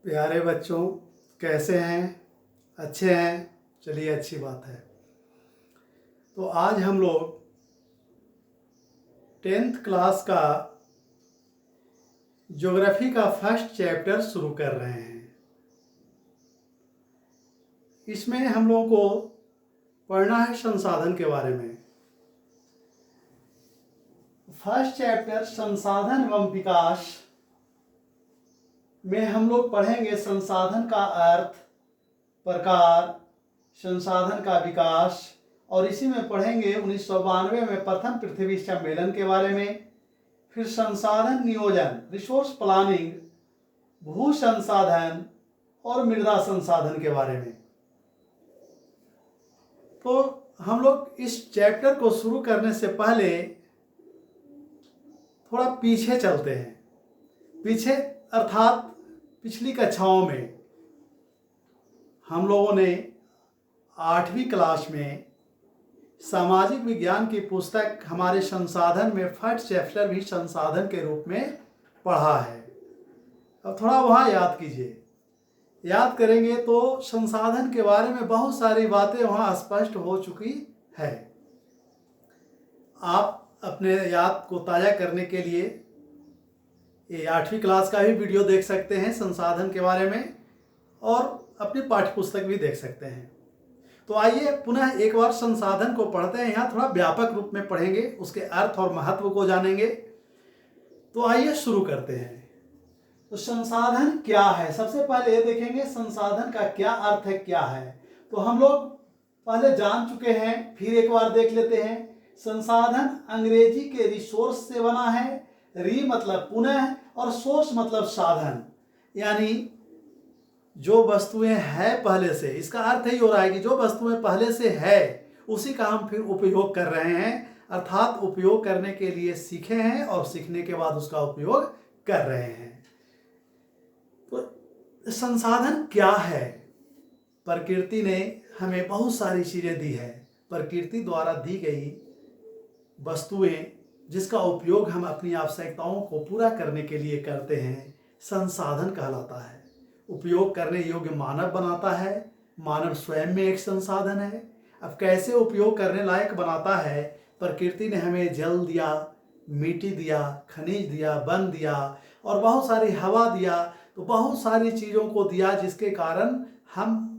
प्यारे बच्चों, कैसे हैं? अच्छे हैं? चलिए, अच्छी बात है। तो आज हम लोग 10th क्लास का ज्योग्राफी का फर्स्ट चैप्टर शुरू कर रहे हैं। इसमें हम लोगों को पढ़ना है संसाधन के बारे में। फर्स्ट चैप्टर संसाधन एवं विकास में हम लोग पढ़ेंगे संसाधन का अर्थ, प्रकार, संसाधन का विकास, और इसी में पढ़ेंगे 1992 में प्रथम पृथ्वी सम्मेलन के बारे में। फिर संसाधन नियोजन, रिसोर्स प्लानिंग, भू संसाधन और मृदा संसाधन के बारे में। तो हम लोग इस चैप्टर को शुरू करने से पहले थोड़ा पीछे चलते हैं। पीछे अर्थात पिछली कक्षाओं में हम लोगों ने 8वीं क्लास में सामाजिक विज्ञान की पुस्तक हमारे संसाधन में फर्स्ट चैप्टर भी संसाधन के रूप में पढ़ा है। अब थोड़ा वहाँ याद कीजिए। याद करेंगे तो संसाधन के बारे में बहुत सारी बातें वहाँ स्पष्ट हो चुकी है। आप अपने याद को ताज़ा करने के लिए ये 8वीं क्लास का भी वीडियो देख सकते हैं संसाधन के बारे में, और अपनी पाठ्य पुस्तक भी देख सकते हैं। तो आइए पुनः एक बार संसाधन को पढ़ते हैं। यहाँ थोड़ा व्यापक रूप में पढ़ेंगे, उसके अर्थ और महत्व को जानेंगे। तो आइए शुरू करते हैं। तो संसाधन क्या है, सबसे पहले ये देखेंगे संसाधन का क्या अर्थ है, क्या है। तो हम लोग पहले जान चुके हैं, फिर एक बार देख लेते हैं। संसाधन अंग्रेजी के रिसोर्स से बना है। री मतलब पुनः और सोर्स मतलब साधन, यानी जो वस्तुएं हैं पहले से। इसका अर्थ ही हो रहा है कि जो वस्तुएं पहले से है उसी का हम फिर उपयोग कर रहे हैं, अर्थात उपयोग करने के लिए सीखे हैं और सीखने के बाद उसका उपयोग कर रहे हैं। तो संसाधन क्या है? प्रकृति ने हमें बहुत सारी चीजें दी है। प्रकृति द्वारा दी गई वस्तुएं जिसका उपयोग हम अपनी आवश्यकताओं को पूरा करने के लिए करते हैं, संसाधन कहलाता है। उपयोग करने योग्य मानव बनाता है। मानव स्वयं में एक संसाधन है। अब कैसे उपयोग करने लायक बनाता है? प्रकृति ने हमें जल दिया, मिट्टी दिया, खनिज दिया, वन दिया और बहुत सारी हवा दिया। तो बहुत सारी चीज़ों को दिया जिसके कारण हम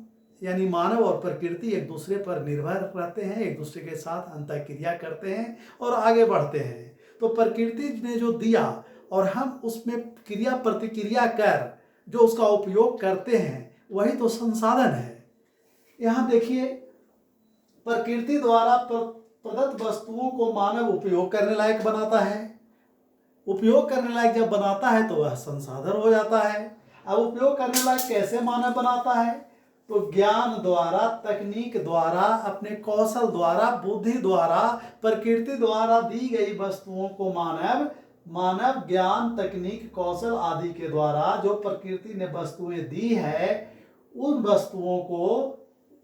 यानी मानव और प्रकृति एक दूसरे पर निर्भर रहते हैं, एक दूसरे के साथ अंतःक्रिया करते हैं और आगे बढ़ते हैं। तो प्रकृति ने जो दिया और हम उसमें क्रिया प्रतिक्रिया कर जो उसका उपयोग करते हैं, वही तो संसाधन है। यहाँ देखिए, प्रकृति द्वारा प्रदत्त वस्तुओं को मानव उपयोग करने लायक बनाता है। उपयोग करने लायक जब बनाता है तो वह संसाधन हो जाता है। अब उपयोग करने लायक कैसे मानव बनाता है? तो ज्ञान द्वारा, तकनीक द्वारा, अपने कौशल द्वारा, बुद्धि द्वारा, प्रकृति द्वारा दी गई वस्तुओं को मानव ज्ञान, तकनीक, कौशल आदि के द्वारा जो प्रकृति ने वस्तुएं दी है, उन वस्तुओं को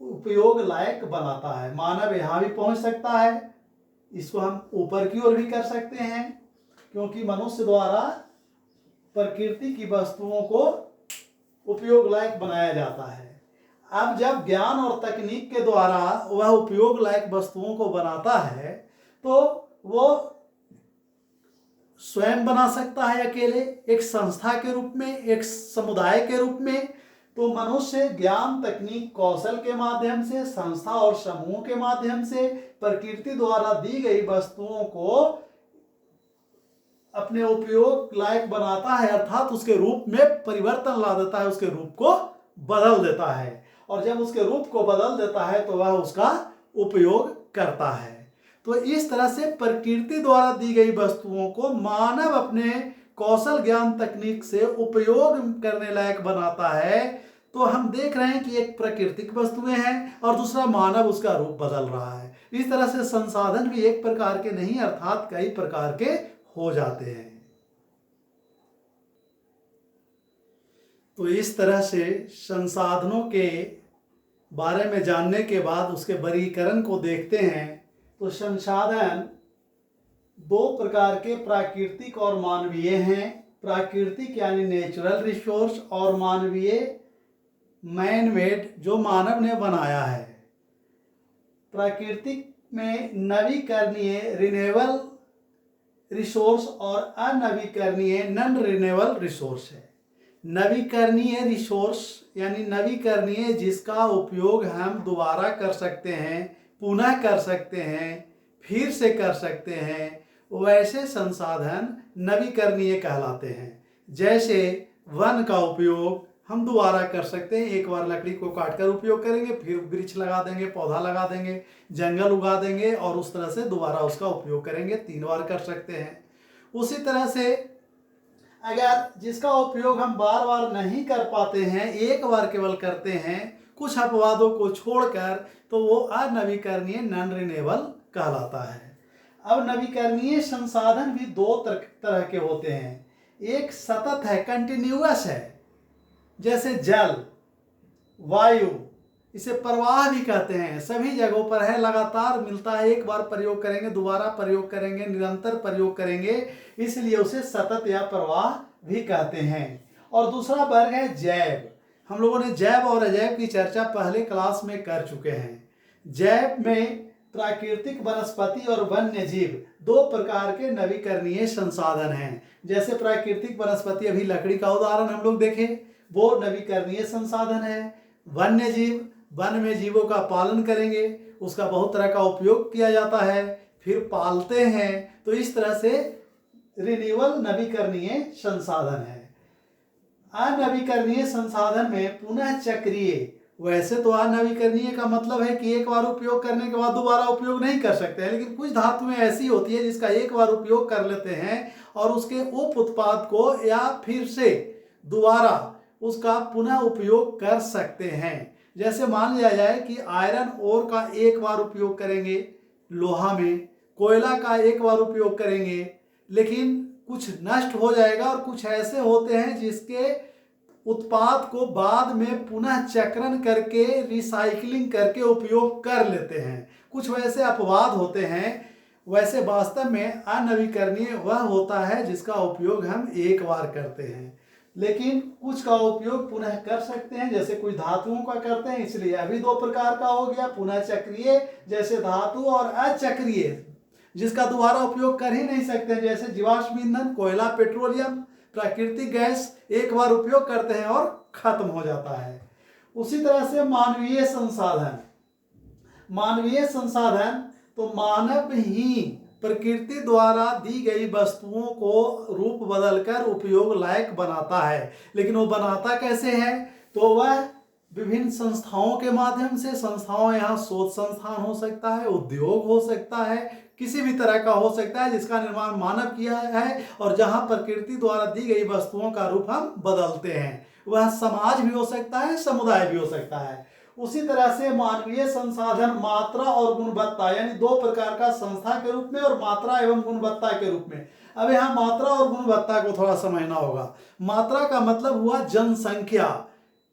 उपयोग लायक बनाता है। मानव यहाँ भी पहुंच सकता है। इसको हम ऊपर की ओर भी कर सकते हैं, क्योंकि मनुष्य द्वारा प्रकृति की वस्तुओं को उपयोग लायक बनाया जाता है। अब जब ज्ञान और तकनीक के द्वारा वह उपयोग लायक वस्तुओं को बनाता है, तो वो स्वयं बना सकता है अकेले, एक संस्था के रूप में, एक समुदाय के रूप में। तो मनुष्य ज्ञान, तकनीक, कौशल के माध्यम से, संस्था और समूह के माध्यम से प्रकृति द्वारा दी गई वस्तुओं को अपने उपयोग लायक बनाता है, अर्थात उसके रूप में परिवर्तन ला देता है, उसके रूप को बदल देता है। और जब उसके रूप को बदल देता है तो वह उसका उपयोग करता है। तो इस तरह से प्रकृति द्वारा दी गई वस्तुओं को मानव अपने कौशल, ज्ञान, तकनीक से उपयोग करने लायक बनाता है। तो हम देख रहे हैं कि एक प्राकृतिक वस्तुएं हैं और दूसरा मानव उसका रूप बदल रहा है। इस तरह से संसाधन भी एक प्रकार के नहीं, अर्थात कई प्रकार के हो जाते हैं। तो इस तरह से संसाधनों के बारे में जानने के बाद उसके वर्गीकरण को देखते हैं। तो संसाधन दो प्रकार के, प्राकृतिक और मानवीय हैं। प्राकृतिक यानी नेचुरल रिसोर्स और मानवीय मैन मेड जो मानव ने बनाया है। प्राकृतिक में नवीकरणीय रिन्यूएबल रिसोर्स और अनवीकरणीय नॉन रिन्यूएबल रिसोर्स है। नवीकरणीय रिसोर्स यानी नवीकरणीय जिसका उपयोग हम दोबारा कर सकते हैं, पुनः कर सकते हैं, फिर से कर सकते हैं, वैसे संसाधन नवीकरणीय कहलाते हैं। जैसे वन का उपयोग हम दोबारा कर सकते हैं, एक बार लकड़ी को काटकर उपयोग करेंगे, फिर वृक्ष लगा देंगे, पौधा लगा देंगे, जंगल उगा देंगे और उस तरह से दोबारा उसका उपयोग करेंगे, 3 बार कर सकते हैं। उसी तरह से अगर जिसका उपयोग हम बार बार नहीं कर पाते हैं, एक बार केवल करते हैं कुछ अपवादों को छोड़कर, तो वो अनवीकरणीय नॉन रिन्यूएबल कहलाता है। अब नवीकरणीय संसाधन भी 2 तरह के होते हैं। एक सतत है, कंटिन्यूअस है, जैसे जल, वायु, इसे प्रवाह भी कहते हैं, सभी जगहों पर है, लगातार मिलता है, एक बार प्रयोग करेंगे, दोबारा प्रयोग करेंगे, निरंतर प्रयोग करेंगे, इसलिए उसे सतत या प्रवाह भी कहते हैं। और दूसरा वर्ग है जैव। हम लोगों ने जैव और अजैव की चर्चा पहले क्लास में कर चुके हैं। जैव में प्राकृतिक, वनस्पति और वन्य जीव 2 प्रकार के नवीकरणीय संसाधन हैं। जैसे प्राकृतिक वनस्पति, अभी लकड़ी का उदाहरण हम लोग देखें, वो नवीकरणीय संसाधन है। वन्य जीव, वन में जीवों का पालन करेंगे, उसका बहुत तरह का उपयोग किया जाता है, फिर पालते हैं, तो इस तरह से रिन्यूएबल नवीकरणीय संसाधन है। अनवीकरणीय संसाधन में पुनः चक्रीय। वैसे तो अनवीकरणीय का मतलब है कि एक बार उपयोग करने के बाद दोबारा उपयोग नहीं कर सकते हैं, लेकिन कुछ धातुएं ऐसी होती है जिसका एक बार उपयोग कर लेते हैं और उसके उप उत्पाद को या फिर से दोबारा उसका पुनः उपयोग कर सकते हैं। जैसे मान लिया जाए कि आयरन ओर का एक बार उपयोग करेंगे लोहा में, कोयला का एक बार उपयोग करेंगे, लेकिन कुछ नष्ट हो जाएगा और कुछ ऐसे होते हैं जिसके उत्पाद को बाद में पुनः चक्रण करके, रिसाइकलिंग करके उपयोग कर लेते हैं। कुछ वैसे अपवाद होते हैं। वैसे वास्तव में अनवीकरणीय वह होता है जिसका उपयोग हम एक बार करते हैं, लेकिन कुछ का उपयोग पुनः कर सकते हैं, जैसे कुछ धातुओं का करते हैं, इसलिए अभी 2 प्रकार का हो गया, पुनः चक्रीय जैसे धातु और अचक्रीय जिसका दोबारा उपयोग कर ही नहीं सकते, जैसे जीवाश्म ईंधन, कोयला, पेट्रोलियम, प्राकृतिक गैस एक बार उपयोग करते हैं और खत्म हो जाता है। उसी तरह से मानवीय संसाधन। मानवीय संसाधन तो मानव ही प्रकृति द्वारा दी गई वस्तुओं को रूप बदलकर उपयोग लायक बनाता है। लेकिन वो बनाता कैसे है? तो वह विभिन्न संस्थाओं के माध्यम से, संस्थाओं, यहाँ शोध संस्थान हो सकता है, उद्योग हो सकता है, किसी भी तरह का हो सकता है जिसका निर्माण मानव किया है और जहाँ प्रकृति द्वारा दी गई वस्तुओं का रूप हम बदलते हैं। वह समाज भी हो सकता है, समुदाय भी हो सकता है। उसी तरह से मानवीय संसाधन मात्रा और गुणवत्ता, यानी 2 प्रकार का, संस्था के रूप में और मात्रा एवं गुणवत्ता के रूप में। अब यहाँ मात्रा और गुणवत्ता को थोड़ा समझना होगा। मात्रा का मतलब हुआ जनसंख्या।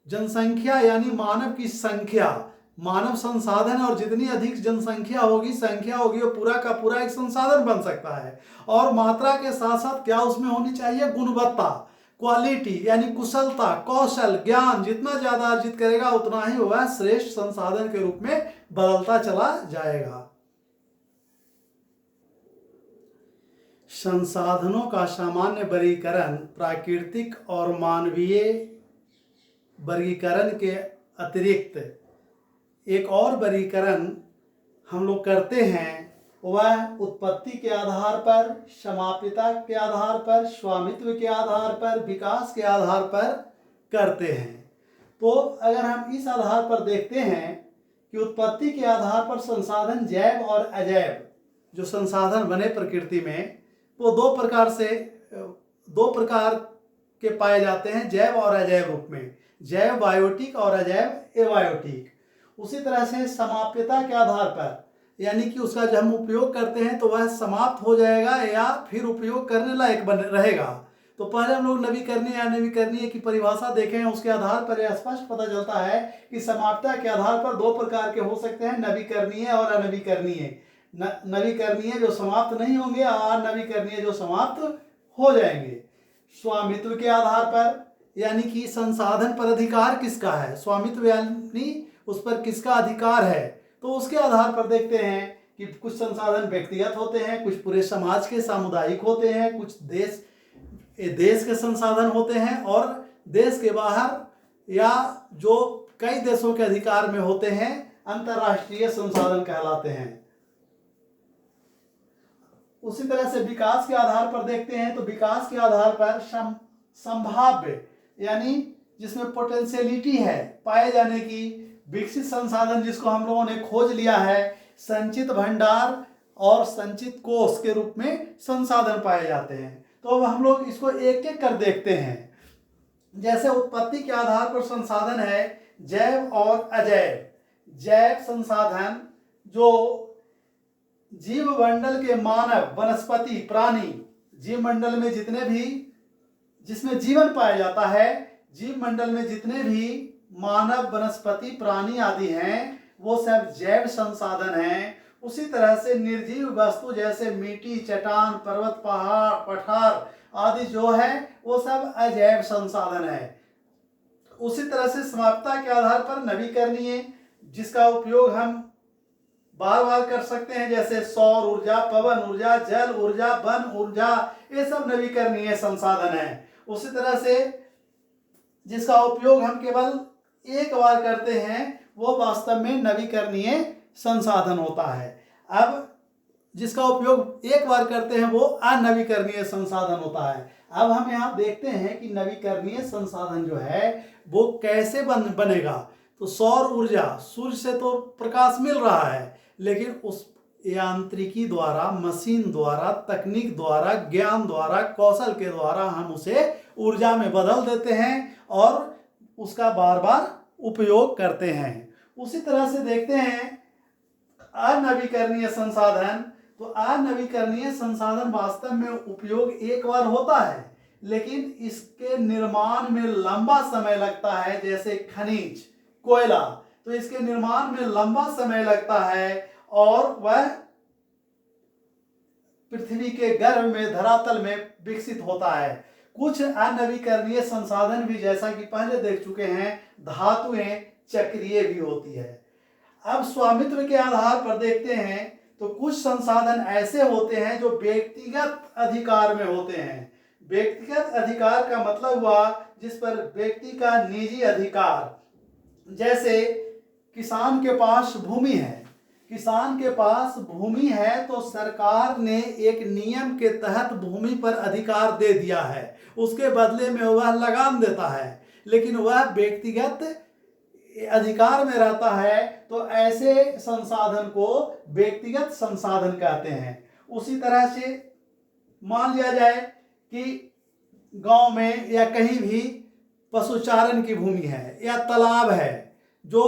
जनसंख्या यानी मानव की संख्या, मानव संसाधन, और जितनी अधिक जनसंख्या होगी, संख्या होगी, वो पूरा का पूरा एक संसाधन बन सकता है। और मात्रा के साथ साथ क्या उसमें होनी चाहिए? गुणवत्ता, क्वालिटी, यानी कुशलता, कौशल, ज्ञान। जितना ज्यादा अर्जित करेगा उतना ही वह श्रेष्ठ संसाधन के रूप में बदलता चला जाएगा। संसाधनों का सामान्य वर्गीकरण प्राकृतिक और मानवीय वर्गीकरण के अतिरिक्त एक और वर्गीकरण हम लोग करते हैं, वह उत्पत्ति के आधार पर, समाप्यता के आधार पर, स्वामित्व के आधार पर, विकास के आधार पर करते हैं। तो अगर हम इस आधार पर देखते हैं कि उत्पत्ति के आधार पर संसाधन जैव और अजैव जो संसाधन बने प्रकृति में, वो 2 प्रकार के पाए जाते हैं, जैव और अजैव रूप में, जैव बायोटिक और अजैव एबायोटिक। उसी तरह से समाप्यता के आधार पर, यानी कि उसका जब हम उपयोग करते हैं तो वह समाप्त हो जाएगा या फिर उपयोग करने लायक बन रहेगा। तो पहले हम लोग नवीकरणीय या अनवीकरणीय की परिभाषा देखें, उसके आधार पर यह स्पष्ट पता चलता है कि समाप्यता के आधार पर 2 प्रकार के हो सकते हैं, नवीकरणीय और अनवीकरणीय। नवीकरणीय जो समाप्त नहीं होंगे और अनवीकरणीय जो समाप्त हो जाएंगे। स्वामित्व के आधार पर, यानी कि संसाधन पर अधिकार किसका है, स्वामित्व यानी उस पर किसका अधिकार है, तो उसके आधार पर देखते हैं कि कुछ संसाधन व्यक्तिगत होते हैं, कुछ पूरे समाज के सामुदायिक होते हैं, कुछ देश के संसाधन होते हैं, और देश के बाहर या जो कई देशों के अधिकार में होते हैं अंतर्राष्ट्रीय संसाधन कहलाते हैं। उसी तरह से विकास के आधार पर देखते हैं तो विकास के आधार पर संभाव्य यानी जिसमें पोटेंशियलिटी है पाए जाने की विकसित संसाधन जिसको हम लोगों ने खोज लिया है, संचित भंडार और संचित कोष के रूप में संसाधन पाए जाते हैं। तो अब हम लोग इसको एक एक कर देखते हैं। जैसे उत्पत्ति के आधार पर संसाधन है जैव और अजैव। जैव संसाधन जो जीव मंडल के मानव, वनस्पति, प्राणी, जीव मंडल में जितने भी जिसमें जीवन पाया जाता है, जीव मंडल में जितने भी मानव, वनस्पति, प्राणी आदि हैं वो सब जैव संसाधन हैं। उसी तरह से निर्जीव वस्तु जैसे मिट्टी, चट्टान, पर्वत, पहाड़, पठार आदि जो है वो सब अजैव संसाधन है। उसी तरह से समाप्यता के आधार पर नवीकरणीय जिसका उपयोग हम बार बार कर सकते हैं, जैसे सौर ऊर्जा, पवन ऊर्जा, जल ऊर्जा, वन ऊर्जा, ये सब नवीकरणीय संसाधन है। उसी तरह से जिसका उपयोग हम केवल एक बार करते हैं वो वास्तव में नवीकरणीय संसाधन होता है। अब जिसका उपयोग एक बार करते हैं वो अनवीकरणीय संसाधन होता है। अब हम यहाँ देखते हैं कि नवीकरणीय संसाधन जो है वो कैसे बनेगा। तो सौर ऊर्जा, सूर्य से तो प्रकाश मिल रहा है, लेकिन उस यांत्रिकी द्वारा, मशीन द्वारा, तकनीक द्वारा, ज्ञान द्वारा, कौशल के द्वारा हम उसे ऊर्जा में बदल देते हैं और उसका बार बार उपयोग करते हैं। उसी तरह से देखते हैं अनवीकरणीय संसाधन। तो अनवीकरणीय संसाधन वास्तव में उपयोग एक बार होता है, लेकिन इसके निर्माण में लंबा समय लगता है। जैसे खनिज, कोयला, तो इसके निर्माण में लंबा समय लगता है और वह पृथ्वी के गर्भ में, धरातल में विकसित होता है। कुछ अनवीकरणीय संसाधन भी, जैसा कि पहले देख चुके हैं, धातुएं चक्रीय भी होती है। अब स्वामित्व के आधार पर देखते हैं तो कुछ संसाधन ऐसे होते हैं जो व्यक्तिगत अधिकार में होते हैं। व्यक्तिगत अधिकार का मतलब हुआ जिस पर व्यक्ति का निजी अधिकार। जैसे किसान के पास भूमि है, किसान के पास भूमि है तो सरकार ने एक नियम के तहत भूमि पर अधिकार दे दिया है, उसके बदले में वह लगान देता है, लेकिन वह व्यक्तिगत अधिकार में रहता है। तो ऐसे संसाधन को व्यक्तिगत संसाधन कहते हैं। उसी तरह से मान लिया जाए कि गांव में या कहीं भी पशुचारण की भूमि है या तालाब है जो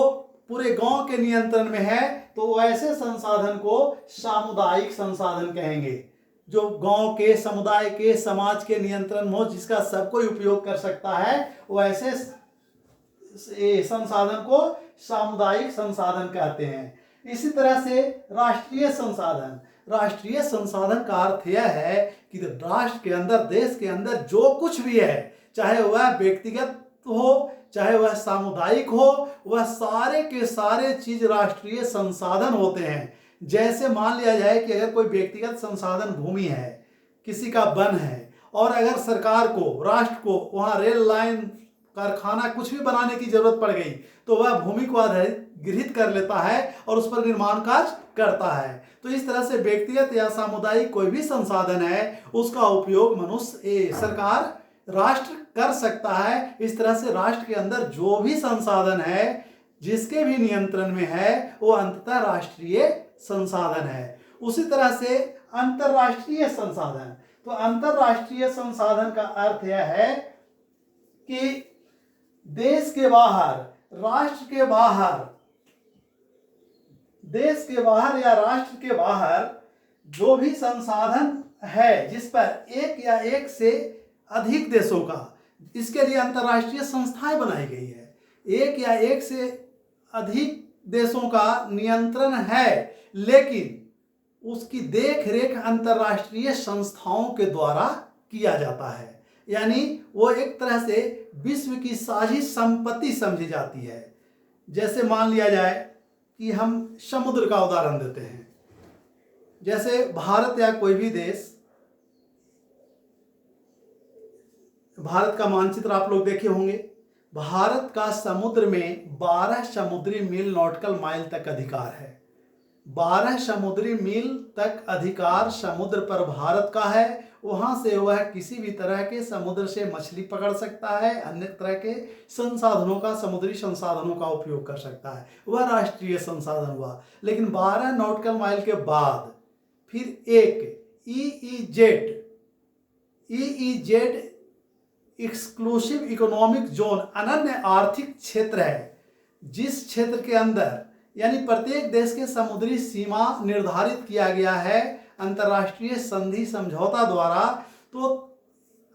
पूरे गांव के नियंत्रण में है, तो ऐसे संसाधन को सामुदायिक संसाधन कहेंगे। जो गांव के, समुदाय के, समाज के नियंत्रण में हो, जिसका सब कोई उपयोग कर सकता है, वो ऐसे संसाधन को सामुदायिक संसाधन कहते हैं। इसी तरह से राष्ट्रीय संसाधन। राष्ट्रीय संसाधन का अर्थ यह है कि राष्ट्र के अंदर, देश के अंदर जो कुछ भी है, चाहे वह व्यक्तिगत हो, चाहे वह सामुदायिक हो, वह सारे के सारे चीज राष्ट्रीय संसाधन होते हैं। जैसे मान लिया जाए कि अगर कोई व्यक्तिगत संसाधन भूमि है, किसी का वन है, और अगर सरकार को, राष्ट्र को वहाँ रेल लाइन, कारखाना कुछ भी बनाने की जरूरत पड़ गई, तो वह भूमि को अधिग्रहित कर लेता है और उस पर निर्माण कार्य करता है। तो इस तरह से व्यक्तिगत या सामुदायिक कोई भी संसाधन है, उसका उपयोग मनुष्य, सरकार, राष्ट्र कर सकता है। इस तरह से राष्ट्र के अंदर जो भी संसाधन है, जिसके भी नियंत्रण में है, वो अंततः राष्ट्रीय संसाधन है। उसी तरह से अंतर्राष्ट्रीय संसाधन। तो अंतर्राष्ट्रीय संसाधन का अर्थ यह है कि देश के बाहर, राष्ट्र के बाहर, देश के बाहर या राष्ट्र के बाहर जो भी संसाधन है जिस पर एक या एक से अधिक देशों का, इसके लिए अंतर्राष्ट्रीय संस्थाएं बनाई गई है। एक या एक से अधिक देशों का नियंत्रण है, लेकिन उसकी देख रेख अंतर्राष्ट्रीय संस्थाओं के द्वारा किया जाता है। यानी वो एक तरह से विश्व की साझी संपत्ति समझी जाती है। जैसे मान लिया जाए कि हम समुद्र का उदाहरण देते हैं। जैसे भारत या कोई भी देश, भारत का मानचित्र आप लोग देखे होंगे। भारत का समुद्र में 12 समुद्री मील नॉटिकल माइल तक अधिकार है। 12 समुद्री मील तक अधिकार समुद्र पर भारत का है। वहां से वह किसी भी तरह के समुद्र से मछली पकड़ सकता है, अन्य तरह के संसाधनों का, समुद्री संसाधनों का उपयोग कर सकता है। वह राष्ट्रीय संसाधन हुआ। लेकिन 12 नॉटिकल माइल के बाद फिर एक ईईजेड एक्सक्लूसिव इकोनॉमिक जोन, अनन्य आर्थिक क्षेत्र है, जिस क्षेत्र के अंदर यानी प्रत्येक देश के समुद्री सीमा निर्धारित किया गया है अंतर्राष्ट्रीय संधि समझौता द्वारा। तो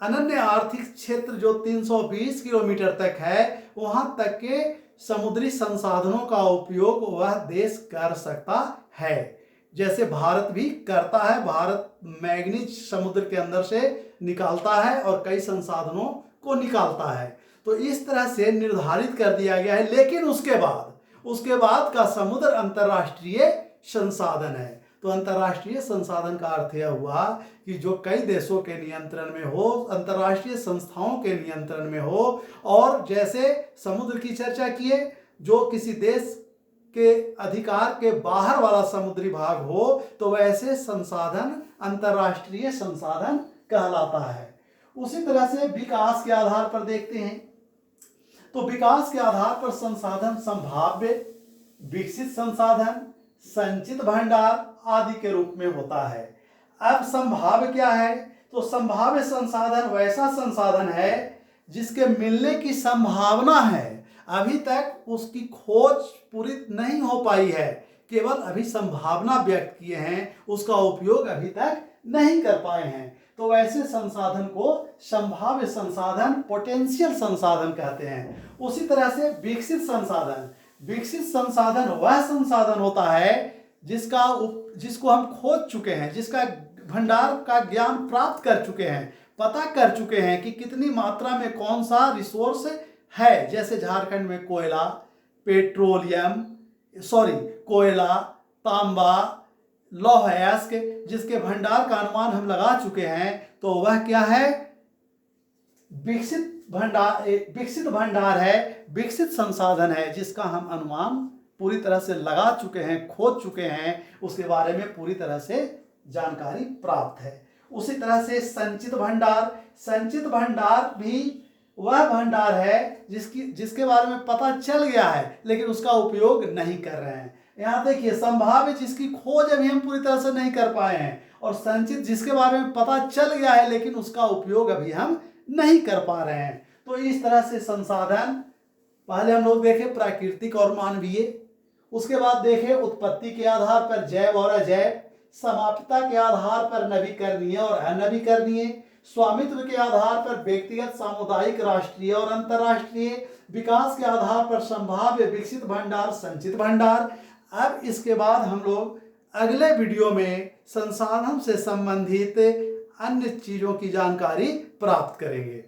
अनन्य आर्थिक क्षेत्र जो 320 किलोमीटर तक है, वहां तक के समुद्री संसाधनों का उपयोग वह देश कर सकता है, जैसे भारत भी करता है। भारत मैंगनीज समुद्र के अंदर से निकालता है और कई संसाधनों को निकालता है। तो इस तरह से निर्धारित कर दिया गया है। लेकिन उसके बाद का समुद्र अंतर्राष्ट्रीय संसाधन है। तो अंतर्राष्ट्रीय संसाधन का अर्थ यह हुआ कि जो कई देशों के नियंत्रण में हो, अंतर्राष्ट्रीय संस्थाओं के नियंत्रण में हो, और जैसे समुद्र की चर्चा किए, जो किसी देश के अधिकार के बाहर वाला समुद्री भाग हो, तो वैसे संसाधन अंतर्राष्ट्रीय संसाधन कहलाता है। उसी तरह से विकास के आधार पर देखते हैं तो विकास के आधार पर संसाधन संभाव्य, विकसित संसाधन, संचित भंडार आदि के रूप में होता है। अब संभाव्य क्या है? तो संभाव्य संसाधन वैसा संसाधन है जिसके मिलने की संभावना है, अभी तक उसकी खोज पूरी नहीं हो पाई है, केवल अभी संभावना व्यक्त किए हैं, उसका उपयोग अभी तक नहीं कर पाए हैं। तो वैसे संसाधन को संभाव्य संसाधन, पोटेंशियल संसाधन कहते हैं। उसी तरह से विकसित संसाधन वह संसाधन होता है जिसको हम खोज चुके हैं, जिसका भंडार का ज्ञान प्राप्त कर चुके हैं, पता कर चुके हैं कि कितनी मात्रा में कौन सा रिसोर्स है। जैसे झारखंड में कोयला, तांबा, लौह अयस्क, जिसके भंडार का अनुमान हम लगा चुके हैं। तो वह क्या है? विकसित भंडार है, विकसित संसाधन है, जिसका हम अनुमान पूरी तरह से लगा चुके हैं, खोज चुके हैं, उसके बारे में पूरी तरह से जानकारी प्राप्त है। उसी तरह से संचित भंडार भी वह भंडार है जिसके बारे में पता चल गया है, लेकिन उसका उपयोग नहीं कर रहे हैं। यहाँ देखिए, संभाव्य जिसकी खोज अभी हम पूरी तरह से नहीं कर पाए हैं, और संचित जिसके बारे में पता चल गया है लेकिन उसका उपयोग अभी हम नहीं कर पा रहे हैं। तो इस तरह से संसाधन पहले हम लोग देखे प्राकृतिक और मानवीय, उसके बाद देखे उत्पत्ति के आधार पर जैव और अजैव, समाप्यता के आधार पर नवीकरणीय और अनवीकरणीय, स्वामित्व के आधार पर व्यक्तिगत, सामुदायिक, राष्ट्रीय और अंतर्राष्ट्रीय, विकास के आधार पर संभाव्य, विकसित भंडार, संचित भंडार। अब इसके बाद हम लोग अगले वीडियो में संसाधन से संबंधित अन्य चीजों की जानकारी प्राप्त करेंगे।